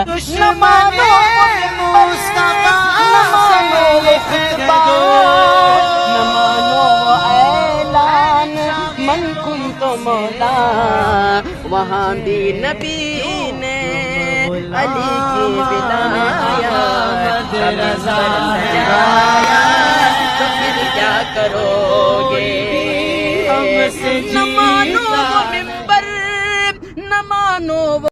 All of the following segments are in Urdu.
نہ مانو مصطفیٰ سے خطبہ، نہ مانو وہ اعلان من کنت مولا، وہاں بھی نبی نے علی کی ولایت رضا سجایا، تو پھر کیا کرو گے؟ نہ مانو وہ ممبر، نہ مانو وہ۔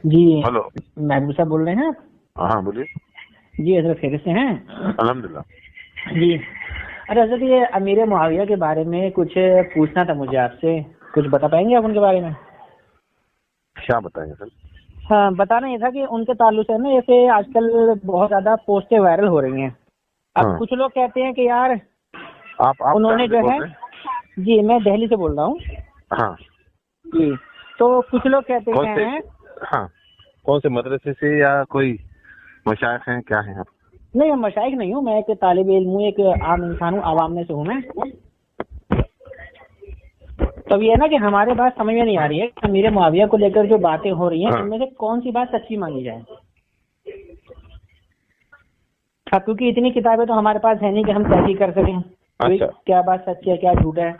جی ہلو، محبوب صاحب بول رہے ہیں؟ ہاں بولیے۔ جی حضرت خیریت سے ہیں؟ الحمدللہ۔ جی ارے حضرت یہ امیر معاویہ کے بارے میں کچھ پوچھنا تھا مجھے آپ سے، کچھ بتا پائیں گے آپ ان کے بارے میں؟ کیا بتائیں گے سر؟ ہاں بتانا یہ تھا کہ ان کے تعلق سے نا جیسے آج کل بہت زیادہ پوسٹیں وائرل ہو رہی ہیں، اب ہاں۔ کچھ لوگ کہتے ہیں کہ یار آپ انہوں نے جو بول ہے، رہے ہیں؟ جی میں دہلی سے بول رہا ہوں ہاں جی، تو کچھ لوگ کہتے کون سے؟ ہیں، ہاں کون سے مدرسے سے یا کوئی مشائخ ہیں، کیا ہیں آپ؟ نہیں میں مشائخ نہیں ہوں، میں ایک طالب علم ہوں، ایک عام انسان ہوں، عوام میں سے ہوں میں۔ تو یہ ہے نا کہ ہمارے بات سمجھ میں نہیں آ رہی ہے کہ امیر معاویہ کو لے کر جو باتیں ہو رہی ہیں ان میں سے کون سی بات سچی مانی جائے؟ کیونکہ اتنی کتابیں تو ہمارے پاس ہے نہیں کہ ہم تحقیق کر سکیں اچھا۔ کیا بات سچ ہے کیا جھوٹ ہے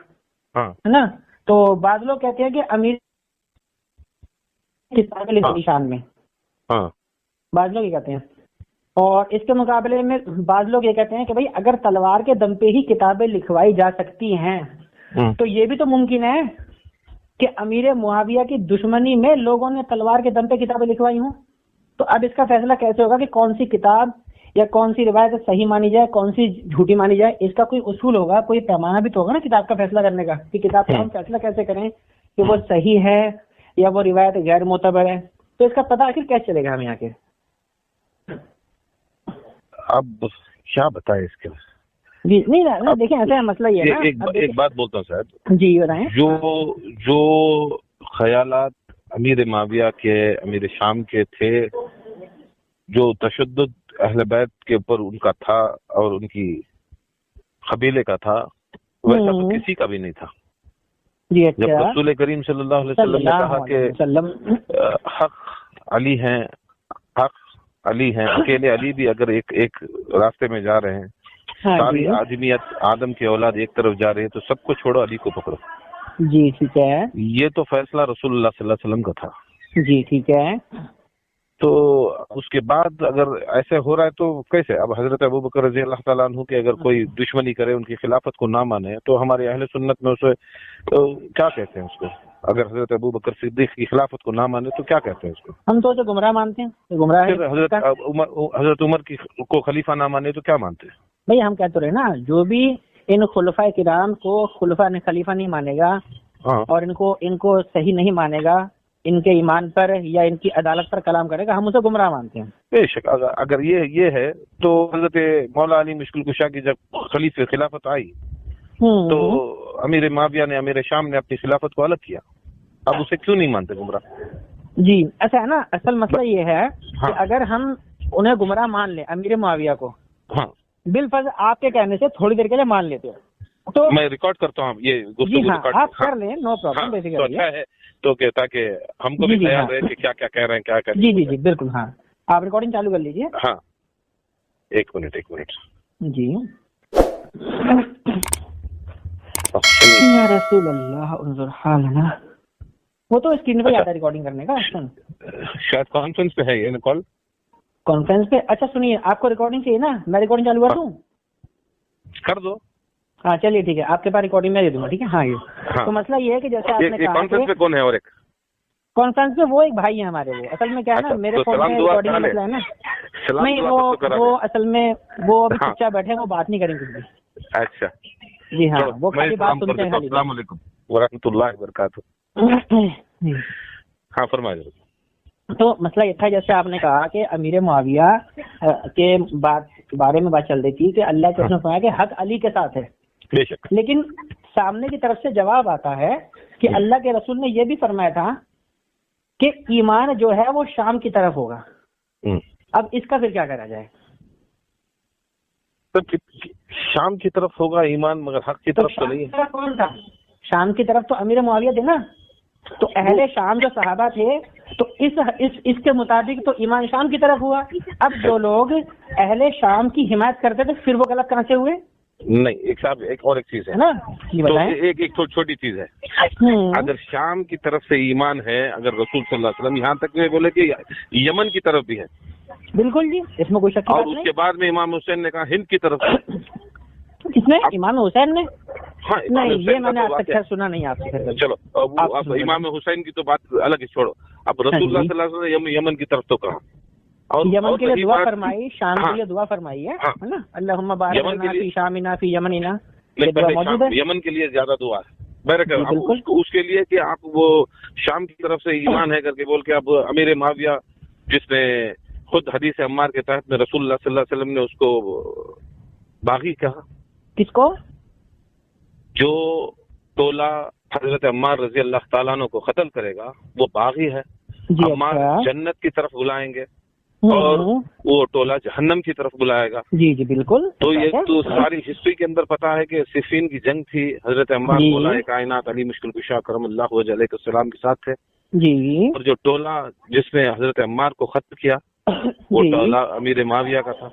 ہاں نا؟ تو بعض لوگ کہتے ہیں کہ امیر کتابیں لکھی شان میں، ہاں بعض لوگ یہ کہتے ہیں، اور اس کے مقابلے میں بعض لوگ یہ کہتے ہیں کہ بھائی اگر تلوار کے دم پہ ہی کتابیں لکھوائی جا سکتی ہیں تو یہ بھی تو ممکن ہے کہ امیر معاویہ کی دشمنی میں لوگوں نے تلوار کے دم پہ کتابیں لکھوائی ہوں۔ تو اب اس کا فیصلہ کیسے ہوگا کہ کون سی کتاب یا کون سی روایت صحیح مانی جائے کون سی جھوٹی مانی جائے؟ اس کا کوئی اصول ہوگا، کوئی پیمانہ بھی تو ہوگا نا کتاب کا فیصلہ کرنے کا، کہ کتاب کا ہم فیصلہ کیسے کریں کہ وہ صحیح ہے یا وہ روایت غیر معتبر ہے؟ تو اس کا پتہ آخر کیسے چلے گا ہمیں آخر؟ اب کیا بتائیں اس کے؟ جی نہیں نا دیکھیں ایسا مسئلہ یہ ہے نا، ایک بات بولتا ہوں صاحب، جی بتائیں۔ جو خیالات امیر معاویہ کے، امیر شام کے تھے، جو تشدد اہل بیت کے اوپر ان کا تھا اور ان کی قبیلے کا تھا، ویسا تو کسی کا بھی نہیں تھا۔ جی جب رسول کریم صلی اللہ علیہ وسلم نے کہا کہ حق علی ہیں، حق علی ہیں، اکیلے علی بھی اگر ایک راستے میں جا رہے ہیں، ساری آدمیت آدم کی اولاد ایک طرف جا رہی ہے، تو سب کو چھوڑو، علی کو پکڑو۔ جی ٹھیک ہے، یہ تو فیصلہ رسول اللہ صلی اللہ علیہ وسلم کا تھا۔ جی ٹھیک ہے، تو اس کے بعد اگر ایسے ہو رہا ہے تو کیسے؟ اب حضرت ابوبکر رضی اللہ تعالیٰ عنہ کے اگر کوئی دشمنی کرے، ان کی خلافت کو نہ مانے، تو ہمارے اہل سنت میں اسے کیا کہتے ہیں اس کو؟ اگر حضرت ابوبکر صدیق کی خلافت کو نہ مانے تو کیا کہتے ہیں اس کو؟ ہم تو اسے گمراہ مانتے ہیں، گمراہ ہے۔ پھر حضرت عمر کو خلیفہ نہ مانے تو کیا مانتے ہیں؟ بھئی ہم کہتے رہے نا، جو بھی ان خلفاء کرام کو خلیفہ نہیں مانے گا اور ان کو صحیح نہیں مانے گا، ان کے ایمان پر یا ان کی عدالت پر کلام کرے گا، ہم اسے گمراہ مانتے ہیں۔ بے شک اگر یہ ہے تو حضرت مولا علی مشکل کشا کی جب خلیفہ خلافت آئی تو امیر معاویہ نے، امیر شام نے اپنی خلافت کو الگ کیا، اب اسے کیوں نہیں مانتے گمراہ؟ جی ایسا ہے نا، اصل مسئلہ یہ ہے کہ اگر ہم انہیں گمراہ مان لیں امیر معاویہ کو، بالفرض آپ کے کہنے سے تھوڑی دیر کے لیے مان لیتے ہو تو میں ریکارڈ کرتا ہوں یہ گفتگو، جی ہاں آپ کر لیں، نو پرابلم، بیسیکلی تو اچھا ہے، تو کہ تاکہ ہم کو بھی خیال رہے کہ کیا کیا کہہ رہے ہیں، کیا کہہ رہے ہیں۔ جی بالکل، ہاں آپ ریکارڈنگ چالو کر لیجیے۔ ہاں ایک منٹ جی یا رسول اللہ انظر حالنا، وہ تو اسکرین پہ آتا ہے ریکارڈنگ کرنے کا آپشن، شاید کانفرنس پہ ہے یہ کال، کانفرنس پہ۔ اچھا سنیے، آپ کو ریکارڈنگ چاہیے نا، میں ریکارڈنگ چالو کر دوں؟ کر دو۔ ہاں چلیے ٹھیک ہے، آپ کے پاس ریکارڈنگ میں دے دوں گا، ٹھیک ہے۔ ہاں یہ تو مسئلہ یہ ہے کہ جیسے آپ نے کہا کانفرنس پہ کون ہے؟ اور ایک کانفرنس میں وہ ایک بھائی ہیں ہمارے، وہ اصل میں کیا ہے نا، میرے فون میں ریکارڈنگ کا مسئلہ ہے نا، نہیں وہ اصل میں وہ ابھی چپ چاپ بیٹھے ہیں، وہ بات نہیں کریں کچھ بھی۔ اچھا جی ہاں، وہ خالی بات سنتے ہیں۔ السلام علیکم ورحمۃ اللہ وبرکاتہ۔ ہاں فرمائیے۔ تو مسئلہ یہ تھا جیسے آپ نے کہا کہ امیر معاویہ کے بارے میں بات چل رہی تھی کہ اللہ کے فرمایا کہ حق علی کے ساتھ ہے، بے شک، لیکن سامنے کی طرف سے جواب آتا ہے کہ اللہ کے رسول نے یہ بھی فرمایا تھا کہ ایمان جو ہے وہ شام کی طرف ہوگا۔ اب اس کا پھر کیا کرا جائے؟ شام کی طرف ہوگا ایمان، مگر حق کی طرف تو نہیں ہے۔ کون تھا شام کی طرف؟ تو امیر معاویہ تھے نا۔ تو اہل شام جو صحابہ تھے تو اس کے مطابق تو ایمان شام کی طرف ہوا. اب جو لوگ اہل شام کی حمایت کرتے تھے پھر وہ غلط کہاں سے ہوئے؟ نہیں ایک صاحب ایک اور ایک چیز ہے نا، یہ تو بتائیں. ایک چھوٹی چیز ہے. اگر شام کی طرف سے ایمان ہے، اگر رسول صلی اللہ علیہ وسلم یہاں تک میں بولے کہ یمن کی طرف بھی ہے، بالکل جی، اس میں کوئی شک کی اور بات اس نہیں. کے بعد میں امام حسین نے کہا ہند کی طرف سے. کس نے؟ امام حسین نے؟ ہاں امام نہیں، حسین یہ میں نے کا آج تو تک واقعہ- سنا نہیں آپ سے. چلو اب امام حسین کی تو بات الگ ہی چھوڑو. اب رسول اللہ صلی اللہ علیہ وسلم نے یمن کی طرف تو کہا، اور یمن کے لیے رہی دعا بات- فرمائی، شام کے لیے دعا فرمائی ہے نا، اللہم بارک یمن کے لنا لیے- فی شامنا فی یمننا، نہیں، یہ دعا پہلے موجود ہے. یمن کے لیے زیادہ دعا ہے. بہرکیف جی، اب بالکل. اس کے لیے کہ آپ وہ شام کی طرف سے ایمان ہے کر کے بول کے اب امیر معاویہ جس نے خود حدیث عمار کے تحت میں رسول اللہ صلی اللہ علیہ وسلم نے اس کو باغی کہا. کس کو؟ جو ٹولہ حضرت عمار رضی اللہ تعالیٰ عنہ کو قتل کرے گا وہ باغی ہے. جی عمار اچھا. جنت کی طرف بلائیں گے اور وہ ٹولہ جہنم کی طرف بلائے گا. جی جی بالکل. تو یہ تو ساری ہسٹری کے اندر پتا ہے کہ صفین کی جنگ تھی، حضرت عمار جی. مولا کائنات علی مشکل کشا کرم اللہ وجہ علیہ السلام کے ساتھ تھے، جی اور جو ٹولہ جس نے حضرت عمار کو قتل کیا وہ جی. ٹولہ امیر معاویہ کا تھا.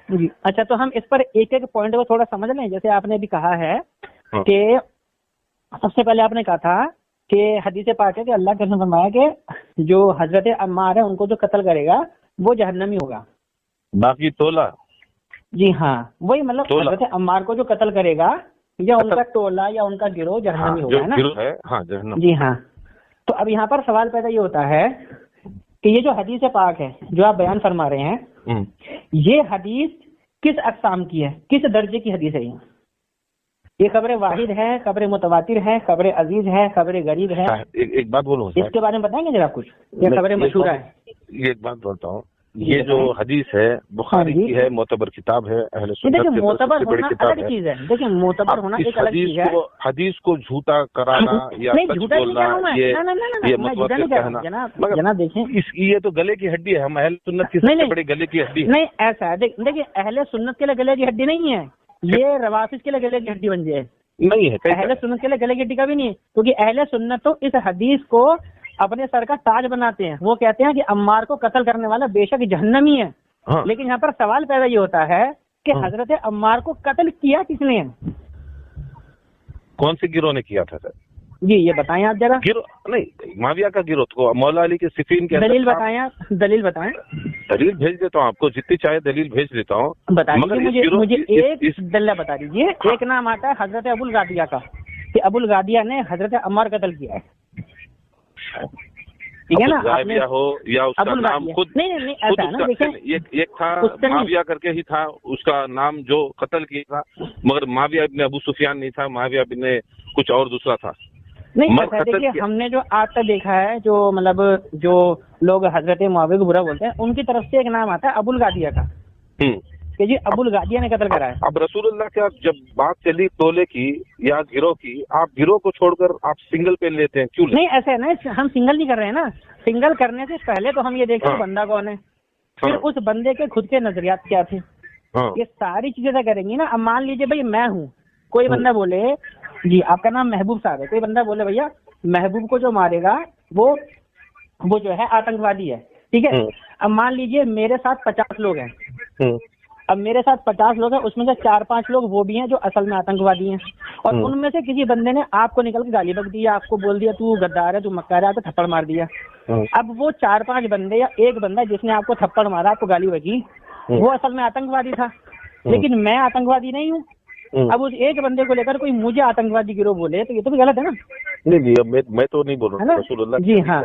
جی اچھا، تو ہم اس پر ایک ایک پوائنٹ کو تھوڑا سمجھ لیں. جیسے آپ نے بھی کہا ہے ہاں. کہ سب سے پہلے آپ نے کہا تھا کہ حدیث پاک ہے کہ اللہ کے رسول نے فرمایا کہ جو حضرت عمار ہے ان کو جو قتل کرے گا وہ جہنمی ہوگا. باقی ٹولہ جی ہاں، وہی مطلب ٹولہ. حضرت عمار کو جو قتل کرے گا یا ان کا ٹولہ یا ان کا گروہ جہنمی ہوگا، جو ہے نا؟ گروہ ہے ہاں جہنم. جی ہاں. تو اب یہاں پر سوال پیدا یہ ہوتا ہے کہ یہ جو حدیث پاک ہے جو آپ بیان فرما رہے ہیں، ہوں. یہ حدیث کس اقسام کی ہے، کس درجے کی حدیث ہے؟ یہ خبر واحد ہے، خبر متواتر ہے، خبر عزیز ہے، خبر غریب ہے؟ ایک بات بولوں اس کے بارے میں بتائیں گے ذرا کچھ؟ یہ خبر مشہور ہے. یہ ایک بات بولتا ہوں، یہ جو حدیث ہے بخاری کی ہے، معتبر کتاب ہے، اہل سنت دیکھیں کی معتبر سب سے بڑی ہونا کتاب الگ ہے. چیز ہے. دیکھیں معتبر ہونا ایک الگ چیز ہے. حدیث کو جھوٹا کرانا یا نہیں، سچ جھوٹا نہیں بولنا کہہ رہا ہوں میں. یہ نہ، نہ، نہ، نہ، یہ میں جھوٹا متواتر نہیں کہہ رہا کہنا. ہوں. جناب مگر جناب دیکھیں، یہ تو گلے کی ہڈی ہے، ہم اہل سنت کی سب سے بڑی گلے کی ہڈی ہے. نہیں ایسا ہے. دیکھیں اہل سنت کے لیے گلے کی ہڈی نہیں ہے، یہ روافض کے لیے گلے کی ہڈی بن جائے. نہیں ہے اہل سنت کے لیے گلے کی ہڈی کا بھی نہیں ہے، کیونکہ اہل سنت تو اس حدیث کو اپنے سر کا تاج بناتے ہیں. وہ کہتے ہیں کہ عمار کو قتل کرنے والا بے شک جہنمی ہے. ہاں. لیکن یہاں پر سوال پیدا یہ ہوتا ہے کہ حضرت عمار کو قتل کیا کس نے؟ کون سے گروہ نے کیا تھا سر؟ جی یہ بتائیں آپ ذرا. گروہ نہیں، معاویہ کا گروہ تو مولا علی کے صفین کے اندر دلیل تھا. بتائیں آپ، دلیل بتائیں. دلیل بھیج دیتا ہوں آپ کو، جتنی چاہے دلیل بھیج دیتا ہوں. بتا مگر دیجیے اس گروہ مجھے کی- ایک دلہ بتا دیجیے. ایک نام آتا ہے حضرت ابو الغادیہ کا کہ ابو الغادیہ نے حضرت عمار قتل کیا ہے. ٹھیک ہے نا؟ آپ نے غائبیہ ہو یا اس ابو کا نام الغادیہ، خود نہیں خود ایسا ہے اس نا. کا دیکھیں ایک تھا اس سے نہیں- معاویہ کر کے ہی تھا، اس کا نام جو قتل کیا تھا، مگر معاویہ ابن ابو سفیان نہیں تھا، معاویہ ابن کچھ اور دوسرا تھا. نہیں مگر ایسا ہے. قتل دیکھیے کیا- ہم نے جو آج تک دیکھا ہے، جو مطلب جو لوگ حضرت معاویہ کو برا بولتے ہیں ان کی طرف سے ایک نام آتا ہے ابو الغادیہ کا ہوں. کہ جی ابو الغادیہ نے قتل کرا ہے. اب رسول اللہ کا جب بات چلی ٹولے کی یا گروہ کی، آپ گروہ کو چھوڑ کر آپ سنگل پہ لیتے ہیں کیوں لیتے؟ نہیں ایسا ہے نا، ہم سنگل نہیں کر رہے ہیں نا. سنگل کرنے سے پہلے تو ہم یہ دیکھیں ہاں. بندہ کون ہے، پھر ہاں. اس بندے کے خود کے نظریات کیا تھے. ہاں. یہ ساری چیزیں طے کریں گی نا. اب مان لیجیے بھائی میں ہوں، کوئی بندہ بولے جی آپ کا نام محبوب صاحب ہے، کوئی بندہ بولے بھیا محبوب کو جو مارے گا وہ جو ہے آتنکوادی ہے. ٹھیک ہے. اب مان لیجیے میرے ساتھ 50 لوگ ہیں. ہوں. اب میرے ساتھ 50 لوگ ہیں، اس میں سے 4-5 لوگ وہ بھی ہیں جو اصل میں آتنکوادی ہیں، اور ان میں سے کسی بندے نے آپ کو نکل کے گالی بک دی، آپ کو بول دیا تو غدار ہے، تو مکار ہے، تو تھپڑ مار دیا. اب وہ 4-5 بندے یا ایک بندہ جس نے آپ کو تھپڑ مارا، آپ کو گالی بکی، وہ اصل میں آتنکوادی تھا، لیکن میں آتنکوادی نہیں ہوں. اب اس ایک بندے کو لے کر کوئی مجھے آتنکوادی گروہ بولے تو یہ تو بھی غلط ہے نا. نہیں میں تو نہیں بول ہے رہا نا؟ ہوں، رسول اللہ جی ہاں.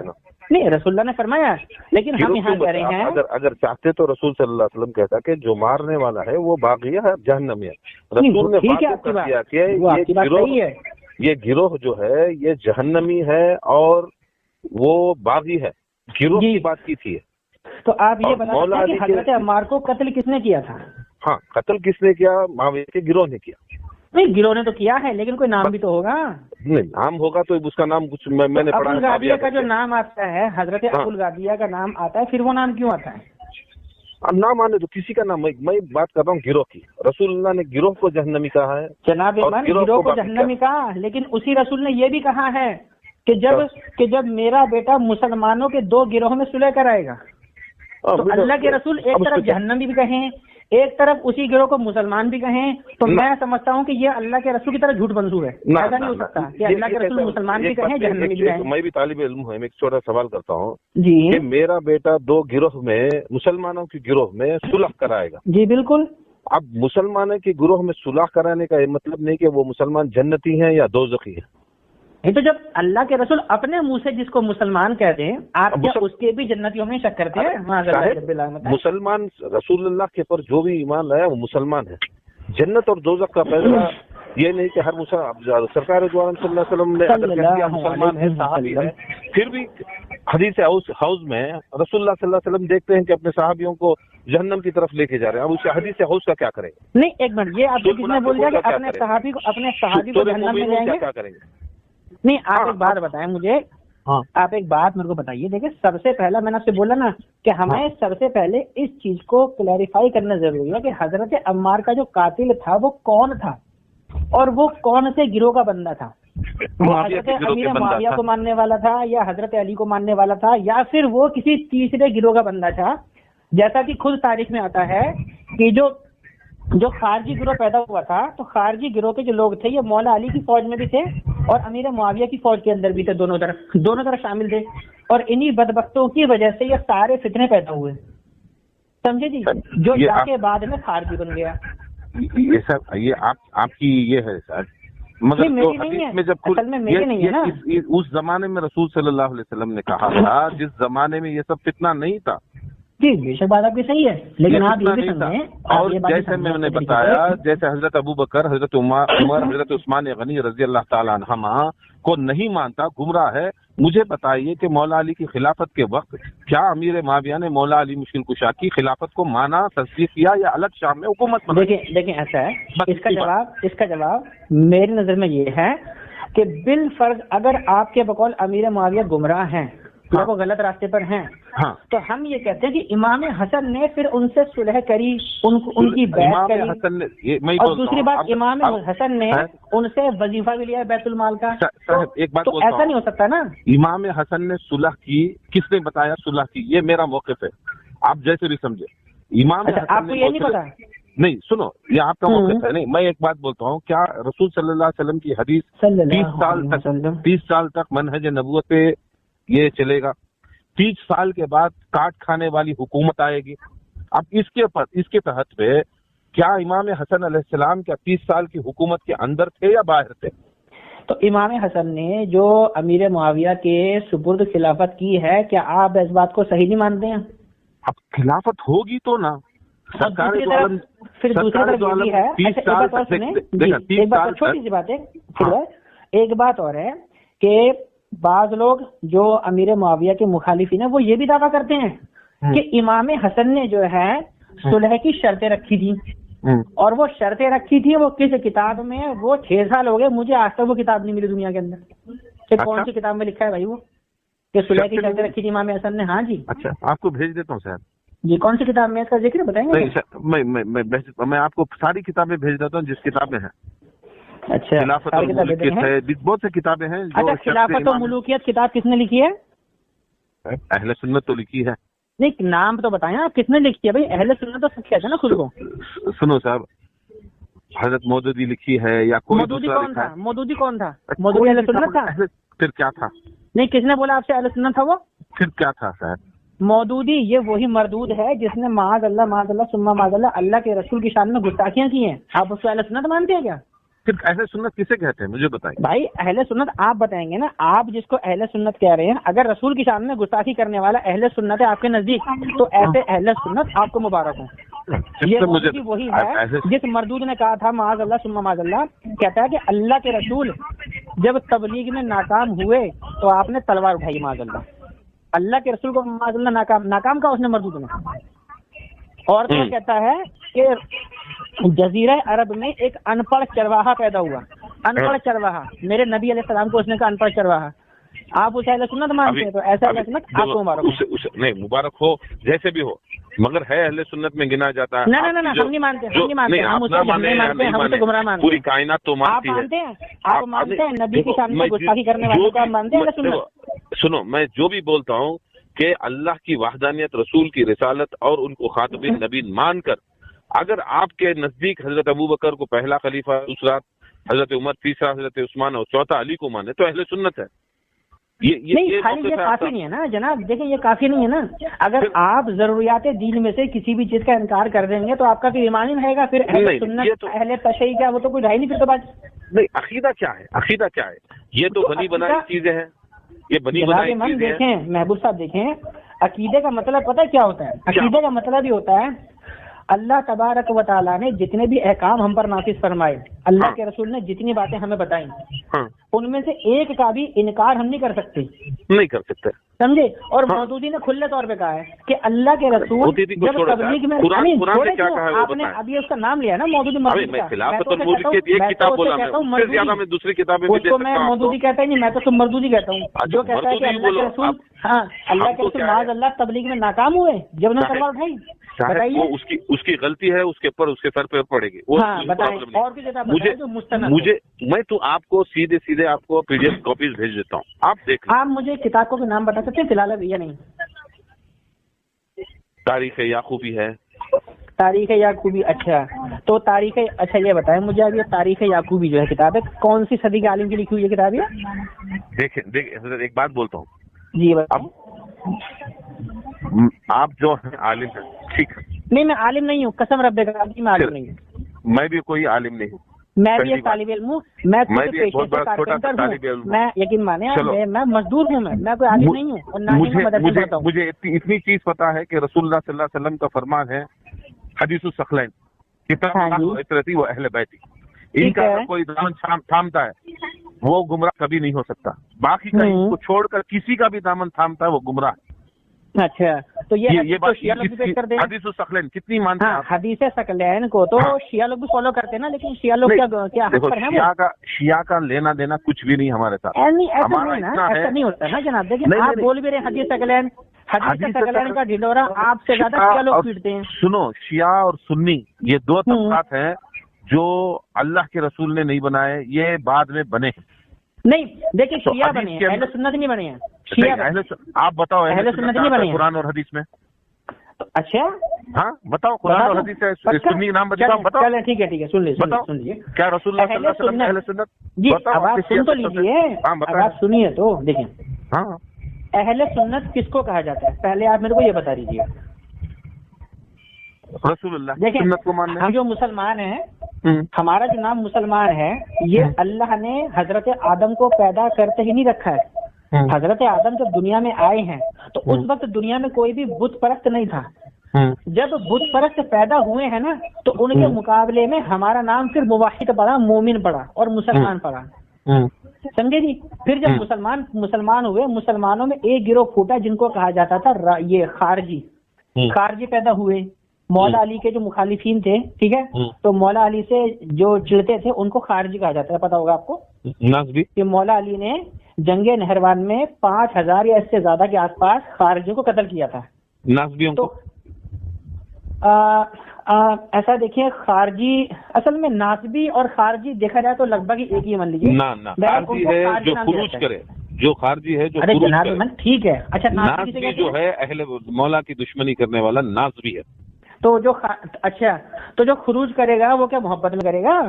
نہیں رسول اللہ نے فرمایا، لیکن ہم یہاں کہہ رہے ہیں اگر چاہتے تو رسول صلی اللہ علیہ وسلم کہتا کہ جو مارنے والا ہے وہ باغی ہے، جہنمی ہے. رسول نے ٹھیک ہے، واقع آپ کی کر بات دیا کہ وہ آپ کی بات صحیح ہے. یہ گروہ جو ہے یہ جہنمی ہے اور وہ باغی ہے. گروہ جی. کی بات کی تھی. تو آپ یہ اور بتا مولا سکتے ہیں کہ علی کے- حضرت عمار کو قتل کس نے کیا تھا؟ ہاں، قتل کس نے کیا؟ معاویہ کے گروہ نے کیا. نہیں گروہ نے تو کیا ہے، لیکن کوئی نام بھی تو ہوگا. نہیں نام ہوگا تو اس کا نام کچھ میں نے ابو پڑھا ہے الغادیہ معاویہ کا جو کر کے. نام آتا ہے، حضرت ہاں. ابو الغادیہ کا نام آتا ہے، پھر وہ نام کیوں آتا ہے؟ اب نام آنے تو کسی کا نام، میں بات کر رہا ہوں گروہ کی. رسول اللہ نے گروہ کو جہنمی کہا ہے. جناب اور ایمان گروہ گروہ کو کو باقی جہنمی کہا، لیکن اسی رسول نے یہ بھی کہا ہے کہ جب میرا بیٹا مسلمانوں کے 2 گروہوں میں صلح کرائے گا تو اللہ کے رسول ایک طرف جہنم بھی کہیں، ایک طرف اسی گروہ کو مسلمان بھی کہیں، تو میں سمجھتا ہوں کہ یہ اللہ کے رسول کی طرف جھوٹ منسوب ہے. ایسا نہیں ہو سکتا کہ اللہ کے رسول مسلمان بھی کہیں جہنم بھی کہیں. میں بھی طالب علم ہوں، میں ایک چھوٹا سوال کرتا ہوں جی کہ میرا بیٹا 2 گروہ میں مسلمانوں کے گروہ میں صلح کرائے گا. جی بالکل. اب مسلمانوں کے گروہ میں صلح کرانے کا یہ مطلب نہیں کہ وہ مسلمان جنتی ہیں یا دوزخی ہیں. تو جب اللہ کے رسول اپنے منہ سے جس کو مسلمان کہتے ہیں، آپ کیا اس کے بھی جنتیوں میں شک کرتے ہیں؟ مسلمان رسول اللہ کے پر جو بھی ایمان لایا وہ مسلمان ہے. جنت اور دوزخ کا فیصلہ یہ نہیں کہ ہر سرکار دو عالم صلی اللہ علیہ وسلم نے اگر کہہ دیا مسلمان ہے صحابی ہے، پھر بھی حدیث حوض میں رسول اللہ صلی اللہ علیہ وسلم دیکھتے ہیں کہ اپنے صحابیوں کو جہنم کی طرف لے کے جا رہے ہیں. اب اس حدیث حوض کا کیا کریں گے؟ نہیں ایک منٹ، یہ آپ کس نے بول دیا کہ اپنے صحابی کو جہنم میں جائیں گے؟ کیا کریں گے؟ نہیں آپ ایک بات بتائیں مجھے، آپ ایک بات میرے کو بتائیے. دیکھیں سب سے پہلا میں نے آپ سے بولا نا کہ ہمیں سب سے پہلے اس چیز کو کلیریفائی کرنا ضروری ہے کہ حضرت عمار کا جو قاتل تھا وہ کون تھا اور وہ کون سے گروہ کا بندہ تھا. وہ حضرت امیر معاویہ کو ماننے والا تھا یا حضرت علی کو ماننے والا تھا یا پھر وہ کسی تیسرے گروہ کا بندہ تھا؟ جیسا کہ خود تاریخ میں آتا ہے کہ جو خارجی گروہ پیدا ہوا تھا تو خارجی گروہ کے جو لوگ تھے یہ مولا علی کی فوج میں بھی تھے اور امیر معاویہ کی فوج کے اندر بھی تھے، دونوں طرف شامل تھے. اور انہی بدبختوں کی وجہ سے یہ سارے فتنے پیدا ہوئے، سمجھے جی، جو جا کے بعد میں خارجی بن گیا. یہ سر یہ آپ کی یہ ہے سر، مگر اصل میں میری نہیں ہے نا. اس زمانے میں رسول صلی اللہ علیہ وسلم نے کہا تھا جس زمانے میں یہ سب فتنہ نہیں تھا. جی بے شک بات آپ کی صحیح ہے، لیکن آپ یہ بھی سمجھیں اور جیسے میں نے بتایا جیسے حضرت ابو بکر، حضرت عمر، حضرت عثمان غنی رضی اللہ تعالیٰ عنہما کو نہیں مانتا، گمراہ ہے. مجھے بتائیے کہ مولا علی کی خلافت کے وقت کیا امیر معاویہ نے مولا علی مشکل کشا کی خلافت کو مانا، تصدیق کیا یا الگ شام میں حکومت بنائی؟ دیکھیں ایسا ہے، اس کا جواب میری نظر میں یہ ہے کہ بالفرض اگر آپ کے بقول امیر معاویہ گمراہ ہیں یا وہ غلط راستے پر ہیں تو ہم یہ کہتے ہیں کہ امام حسن نے پھر ان سے صلح کری، ان کی بیعت کری. اور دوسری بات امام حسن نے ان سے وظیفہ بھی لیا بیت المال کا. ایک بات تو ایسا نہیں ہو سکتا نا. امام حسن نے صلح کی، کس نے بتایا صلح کی؟ یہ میرا موقف ہے، آپ جیسے بھی سمجھے. امام آپ کو یہ نہیں پتا؟ نہیں سنو، یہ آپ کا موقف ہے. نہیں میں ایک بات بولتا ہوں، کیا رسول صلی اللہ علیہ وسلم کی حدیث 30 سال تک منہج نبوت پہ یہ چلے گا، 30 سال کے بعد کاٹ کھانے والی حکومت آئے گی. اب اس کے تحت پہ کیا امام حسن علیہ السلام کیا 30 سال کی حکومت کے اندر تھے یا باہر تھے؟ تو امام حسن نے جو امیر معاویہ کے سپرد خلافت کی ہے، کیا آپ اس بات کو صحیح نہیں مانتے ہیں؟ اب خلافت ہوگی تو نا. پھر دوسری طرف یہ ہے، چھوٹی سی بات ہے، ایک بات اور ہے کہ بعض لوگ جو امیر معاویہ کے مخالفین ہیں وہ یہ بھی دعویٰ کرتے ہیں کہ امام حسن نے جو ہے صلح کی شرطیں رکھی تھی، اور وہ شرطیں رکھی تھی وہ کس کتاب میں؟ وہ 6 سال ہو گئے مجھے آج تک وہ کتاب نہیں ملی دنیا کے اندر کہ کون سی کتاب میں لکھا ہے بھائی وہ کہ صلح کی شرطیں رکھی تھی امام حسن نے. ہاں جی اچھا آپ کو بھیج دیتا ہوں صاحب. جی کون سی کتاب میں اس کا ذکر بتائیں گے؟ میں آپ کو ساری کتابیں بھیج دیتا ہوں جس کتاب میں ہے. اچھا خلافت اور ملوکیت ہے، بہت سی کتابیں ہیں. اچھا خلافت اور ملوکیت کتاب کس نے لکھی ہے؟ اہل سنت تو لکھی ہے. نہیں نام تو بتائیں آپ کس نے لکھی ہے بھائی؟ اہل سنت تو سب کہتے ہیں نا خود کو. سنو صاحب، حضرت مودودی لکھی ہے یا کوئی مودودی کون تھا؟ مودودی کون تھا؟ مودودی اہل سنت تھا؟ پھر کیا تھا؟ نہیں کس نے بولا آپ سے اہل سنت تھا وہ؟ پھر کیا تھا صاحب؟ مودودی یہ وہی مردود ہے جس نے معاذ اللہ ثم معاذ اللہ کے رسول کی شان میں گستاخیاں کی ہیں. آپ اس کو اہل سنت مانتے ہیں کیا؟ پھر اہل سنت کسے کہتے ہیں مجھے بتائیں. بھائی اہل سنت آپ بتائیں گے نا، آپ جس کو اہل سنت کہہ رہے ہیں اگر رسول کی شان میں گستاخی کرنے والا اہل سنت ہے آپ کے نزدیک تو ایسے اہل سنت آپ کو مبارک ہوں. یہ وہی ہے جس مردود نے کہا تھا معاذ اللہ ثم معاذ اللہ، کہتا ہے کہ اللہ کے رسول جب تبلیغ میں ناکام ہوئے تو آپ نے تلوار اٹھائی معاذ اللہ. اللہ کے رسول کو معاذ اللہ ناکام کہا اس نے مردود نے. اور کیا کہتا ہے کہ جزیرہ عرب میں ایک ان پڑھ چرواہا پیدا ہوا. ان پڑھ چرواہا، میرے نبی علیہ السلام کو اس نے کہا ان پڑھ چرواہا. آپ اسے اہل سنت مانتے ہیں تو ایسا اہل سنت آپ کو مبارک ہو. نہیں مبارک ہو جیسے بھی ہو، مگر ہے اہل سنت میں گنا جاتا ہے. نہ ہم نہیں مانتے, ہم نہیں مانتے, ہم اسے مانتے ہیں, ہم اسے گمراہ مانتے ہیں. پوری کائنات تو مانتی ہے. آپ مانتے ہیں نبی کی شان میں گستاخی کرنے والوں کو آپ مانتے ہیں اہل سنت؟ سنو, میں جو بھی بولتا ہوں کہ اللہ کی وحدانیت, رسول کی رسالت اور ان کو خاتم النبیین مان کر اگر آپ کے نزدیک حضرت ابوبکر کو پہلا خلیفہ, دوسرا حضرت عمر, تیسرا حضرت عثمان اور چوتھا علی کو مانے تو اہل سنت ہے. نہیں, خالی یہ کافی نہیں ہے نا جناب, دیکھیں یہ کافی نہیں ہے نا. اگر آپ ضروریات دین میں سے کسی بھی چیز کا انکار کر دیں گے تو آپ کا پھر ایمان ہی رہے گا. پھر اہل سنت اہل تشیع کیا, وہ تو کوئی رہا ہی نہیں پھر تو بات. نہیں, عقیدہ کیا ہے, عقیدہ کیا ہے؟ یہ تو بنی بنائی چیزیں ہیں, یہ بنی بنائی چیزیں ہیں. دیکھیں محبوب صاحب, دیکھیں عقیدے کا مطلب پتہ کیا ہوتا ہے؟ عقیدے کا مطلب یہ ہوتا ہے اللہ تبارک و تعالیٰ نے جتنے بھی احکام ہم پر نافذ فرمائے, اللہ کے رسول نے جتنی باتیں ہمیں بتائیں, ان میں سے ایک کا بھی انکار ہم نہیں کر سکتے, سمجھے. اور مودودی نے کھلے طور پہ کہا ہے کہ اللہ کے رسول جب تبلیغ میں, آپ نے ابھی اس کا نام لیا نا مودودی, اس کو میں مودودی کہتا ہی نہیں, میں تو مردودی کہتا ہوں, جو کہتا ہے کہ اللہ کے رسول, ہاں اللہ کے رسول معاذ اللہ تبلیغ میں ناکام ہوئے جب انہوں نے تلوار اٹھائی. بتائیے اس کی غلطی ہے, اس کے پر اس کے سر پہ پڑے گی. میں تو آپ کو سیدھے آپ کو PDF کاپیز بھیج دیتا ہوں, آپ دیکھ لیں. آپ مجھے کتابوں کے نام بتا سکتے ہیں فی الحال ابھی یا نہیں؟ تاریخ یعقوبی ہے. تاریخ یعقوبی, اچھا تو تاریخ, اچھا یہ بتائیں مجھے اب یہ تاریخ یعقوبی جو ہے کتاب ہے کون سی صدی کے عالم کی لکھی ہوئی ہے کتاب ہے؟ دیکھیں حضرت ایک بات بولتا ہوں جی. اب آپ جو ہیں عالم ہیں, ٹھیک ہے. نہیں میں عالم نہیں ہوں, قسم رب کا میں عالم نہیں ہوں. میں بھی کوئی عالم نہیں ہوں, میں بھی ایک طالب علم ہوں, میں یقین مانے میں مزدور ہوں, میں کوئی عالم نہیں ہوں اور نہ ہی میں مدرسے پڑھتا ہوں. مجھے اتنی چیز پتا ہے کہ رسول اللہ صلی اللہ علیہ وسلم کا فرمان ہے حدیث الثقلین, کتاب عترتی و اہل بیتی, ان کا کوئی دامن تھامتا ہے وہ گمراہ کبھی نہیں ہو سکتا. باقی کا ان کو چھوڑ کر کسی کا بھی دامن تھامتا ہے وہ گمراہ ہے. اچھا تو یہ حدیث الثقلین کتنی مانتے ہیں؟ حدیث ثقلین کو تو شیعہ لوگ بھی فالو کرتے ہیں نا, لیکن شیعہ لوگ کیا شیعہ کا لینا دینا کچھ بھی نہیں ہمارے ساتھ. ایسا نہیں ہوتا نا جناب. دیکھیں آپ بول بھی رہے ہیں حدیث ثقلین کا ڈھنڈورا آپ سے زیادہ شیعہ لوگ پیٹتے ہیں. سنو, شیعہ اور سنی یہ دو طبقات ہیں جو اللہ کے رسول نے نہیں بنائے, یہ بعد میں بنے. نہیں دیکھیں شیعہ بنے ہیں, اہل سنت نہیں بنے ہیں. آپ بتاؤ اہل سنت نہیں بنے ہیں قرآن اور حدیث میں. اچھا ہاں بتاؤ, قرآن اور حدیث سے سنی نام بتاؤ. چلیں ٹھیک ہے, سن لیجیے کیا رسول اللہ صلی اللہ علیہ وسلم اہل سنت؟ جی اب آپ سن تو لیجیے, اب آپ سنیے تو دیکھیں. ہاں اہل سنت کس کو کہا جاتا ہے پہلے آپ میرے کو یہ بتا دیجیے. رسول اللہ سنت کو ماننے. ہم جو مسلمان ہیں, ہمارا جو نام مسلمان ہے یہ اللہ نے حضرت آدم کو پیدا کرتے ہی نہیں رکھا ہے. حضرت آدم جب دنیا میں آئے ہیں تو اس وقت دنیا میں کوئی بھی بت پرست نہیں تھا. جب بت پرست پیدا ہوئے ہیں نا تو ان کے مقابلے میں ہمارا نام پھر موحد پڑا, مومن پڑا اور مسلمان پڑا, سمجھے جی. پھر جب مسلمان ہوئے, مسلمانوں میں ایک گروہ پھوٹا جن کو کہا جاتا تھا یہ خارجی پیدا ہوئے. مولا علی کے جو مخالفین تھے, ٹھیک ہے, تو مولا علی سے جو چڑھتے تھے ان کو خارجی کہا جاتا ہے. پتا ہوگا آپ کو کہ مولا علی نے جنگ نہروان میں 5000 یا اس سے زیادہ کے آس پاس خارجیوں کو قتل کیا تھا. تو ایسا دیکھیے, خارجی اصل میں ناسبی اور خارجی دیکھا جائے تو لگ بھگ ایک ہی مان لیجیے. خارجی ہے جو خروج کرے, جو خارجی ہے جو ٹھیک ہے. اچھا ناسبی جو ہے اہل مولا کی دشمنی کرنے والا ناسبی ہے. تو جو خروج کرے گا وہ کیا محبت میں کرے گا؟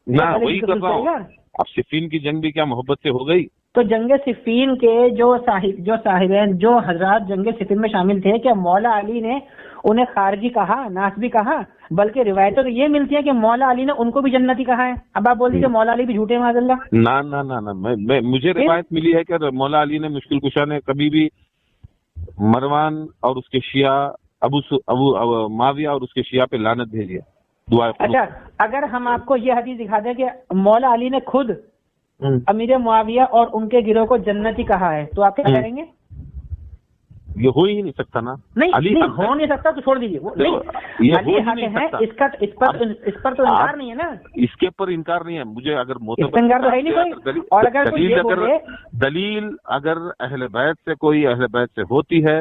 نہ وہی کر رہا ہوں. اب صفین کی جنگ بھی کیا محبت سے ہو گئی؟ تو جنگ صفین کے جو صاحبین جو حضرات جنگ صفین میں شامل تھے, کیا مولا علی نے انہیں خارجی کہا, ناسبی کہا؟ بلکہ روایتیں تو یہ ملتی ہیں کہ مولا علی نے ان کو بھی جنتی کہا ہے. اب آپ بول دیجیے مولا علی بھی جھوٹے معاذ اللہ. نہ مجھے روایت ملی ہے کہ مولا علی نے مشکل کشا نے کبھی بھی مروان اور اس کے شیعہ ابو معاویہ اور اس کے شیعہ پہ لعنت بھیجی ہے. اچھا اگر ہم آپ کو یہ حدیث دکھا دیں کہ مولا علی نے خود امیر معاویہ اور ان کے گروہ کو جنتی کہا ہے تو آپ کیا کریں گے؟ یہ ہو ہی نہیں سکتا نا. نہیں ہو نہیں سکتا تو چھوڑ دیجیے. اس پر تو انکار نہیں ہے نا. اس کے اوپر انکار نہیں ہے. مجھے اگر انکار تو ہے نہیں کوئی. اور اگر دلیل اگر اہل بیت سے کوئی اہل بیت سے ہوتی ہے